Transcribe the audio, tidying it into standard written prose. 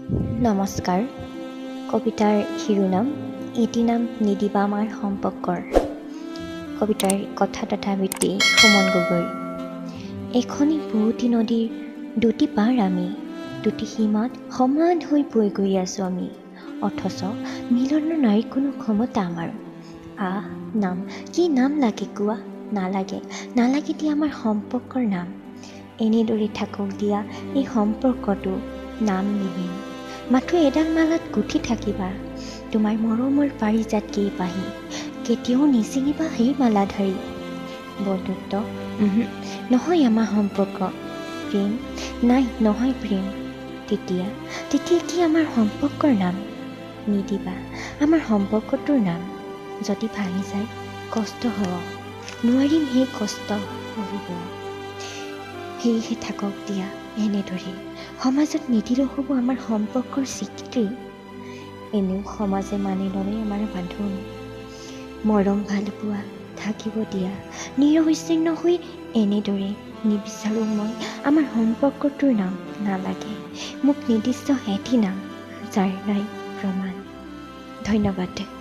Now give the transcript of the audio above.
নমস্কাৰ। কবিতাৰ শিৰোনাম এটি নাম নিদিবা আমাৰ সম্পৰ্কৰ। কবিতাৰ কথা তথা আবৃত্তি সুমন গগৈ। এখনি বুৱতী নদীৰ দুটি পাৰ আমি, দুটি সীমাত সমান হৈ বৈ গৈ আছোঁ আমি, অথচ মিলনৰ নাই কোনো ক্ষমতা আমাৰ। নাম কি নাম লাগে কোৱা? নালাগে দিয়া আমাৰ সম্পৰ্কৰ নাম। এনেদৰে থাকক দিয়া এই সম্পৰ্কটো নামবিহীন। মাথো এডাল মালাত গুঠি থাকিবা তোমাৰ মৰমৰ পাৰিজাত কেইপাহি, কেতিয়াও নিচিঙিবা সেই মালাধাৰী। বন্ধুত্ব নহয় আমাৰ সম্পৰ্ক, প্ৰেম নাই নহয় প্ৰেম। তেতিয়া কি আমাৰ সম্পৰ্কৰ নাম? নিদিবা আমাৰ সম্পৰ্কটোৰ নাম। যদি ভাঙি যায় কষ্ট হ'ব, নোৱাৰিম সেই কষ্ট সহিব। সেয়েহে থাকক দিয়া এনেদৰে, সমাজত নিদিলেও হ'ব আমাৰ সম্পৰ্কৰ স্বীকৃতি। এনেও সমাজে মানি ল'লে আমাৰ বান্ধোন, মৰম ভালপোৱা থাকিব দিয়া নিৰবিচ্ছিন্ন হৈ এনেদৰে। নিবিচাৰোঁ মই আমাৰ সম্পৰ্কটোৰ নাম, নালাগে মোক নিৰ্দিষ্ট এটি নাম যাৰ নাই প্ৰমাণ। ধন্যবাদ।